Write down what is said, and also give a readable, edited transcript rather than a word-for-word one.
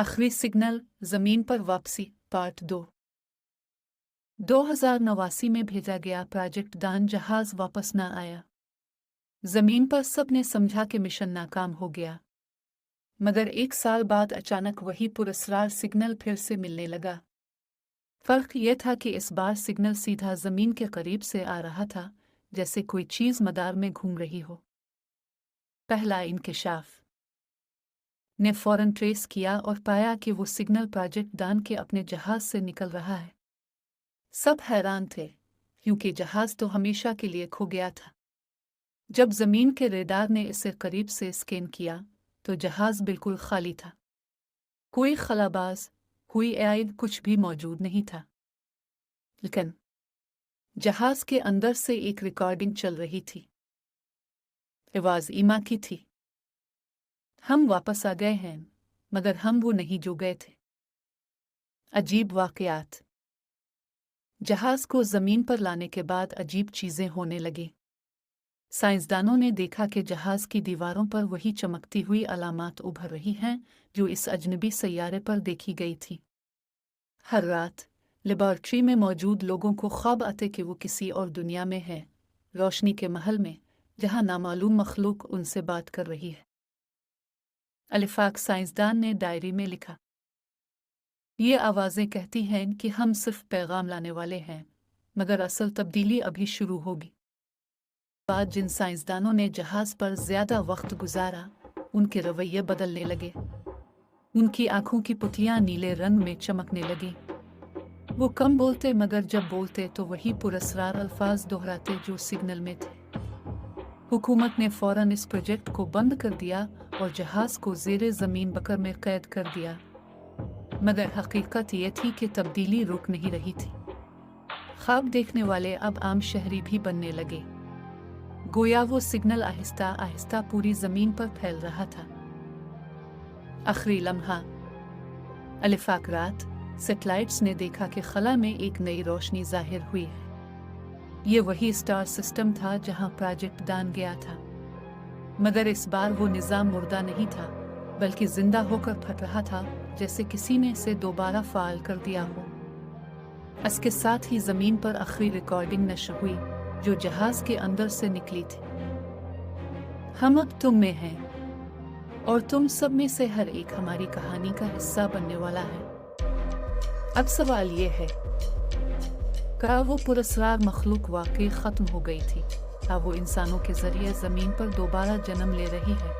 आखिरी सिग्नल जमीन पर वापसी पार्ट 2। 2089 में भेजा गया प्रोजेक्ट दान जहाज वापस न आया। जमीन पर सबने समझा कि मिशन नाकाम हो गया, मगर 1 साल बाद अचानक वही पुरस्कार सिग्नल फिर से मिलने लगा। फर्क यह था कि इस बार सिग्नल सीधा जमीन के करीब से आ रहा था, जैसे कोई चीज मदार में घूम रही हो। पहला इंकशाफ ने फौरन ट्रेस किया और पाया कि वो सिग्नल प्रोजेक्ट दान के अपने जहाज से निकल रहा है। सब हैरान थे, क्योंकि जहाज तो हमेशा के लिए खो गया था। जब जमीन के रेडार ने इसे करीब से स्कैन किया तो जहाज बिल्कुल खाली था। कोई खलाबाज, कोई एआई, कुछ भी मौजूद नहीं था। लेकिन जहाज के अंदर से एक रिकॉर्डिंग चल रही थी। आवाज ईमा की थी। हम वापस आ गए हैं, मगर हम वो नहीं जो गए थे। अजीब वाकयात। जहाज को जमीन पर लाने के बाद अजीब चीजें होने लगी। साइंसदानों ने देखा कि जहाज की दीवारों पर वही चमकती हुई अलामात उभर रही हैं जो इस अजनबी सैयारे पर देखी गई थी। हर रात लेबॉर्ट्री में मौजूद लोगों को ख्वाब आते कि वो किसी और दुनिया में है, रोशनी के महल में, जहां नामालूम मखलूक उनसे बात कर रही है। अलिफाक साइंसदान ने डायरी में लिखा, ये आवाज़ें कहती हैं कि हम सिर्फ पैगाम लाने वाले हैं, मगर असल तब्दीली अभी शुरू होगी। बाद जिन साइंसदानों ने जहाज पर ज्यादा वक्त गुजारा, उनके रवैये बदलने लगे। उनकी आंखों की पुतलियां नीले रंग में चमकने लगी। वो कम बोलते, मगर जब बोलते तो वही पुरस्कार अल्फाज दोहराते जो सिग्नल में थे। हुकूमत ने फौरन इस प्रोजेक्ट को बंद कर दिया और जहाज को ज़ेरे ज़मीन बकर में कैद कर दिया। मगर हकीकत ये थी कि तब्दीली रुक नहीं रही थी। ख्वाब देखने वाले अब आम शहरी भी बनने लगे। गोया वो सिग्नल आहिस्ता आहिस्ता पूरी ज़मीन पर फैल रहा था। आखिरी लम्हा। अलिफाक रात सैटेलाइट्स ने देखा कि खला में एक नई रोशनी जाहिर हुई है। ये वही स्टार सिस्टम था जहां प्रोजेक्ट दान गया था, मगर इस बार वो निज़ाम मुर्दा नहीं था, बल्कि जिंदा होकर फट रहा था, जैसे किसी ने इसे दोबारा फाल कर दिया हो। इसके साथ ही जमीन पर आखिरी रिकॉर्डिंग नशर हुई, जो जहाज के अंदर से निकली थी। हम अब तुम में हैं, और तुम सब में से हर एक हमारी कहानी का हिस्सा बनने वाला है। अब सवाल ये है, क्या वो पुरस्कार मखलूक वाकई ख़त्म हो गई थी? क्या वो इंसानों के ज़रिए ज़मीन पर दोबारा जन्म ले रही है?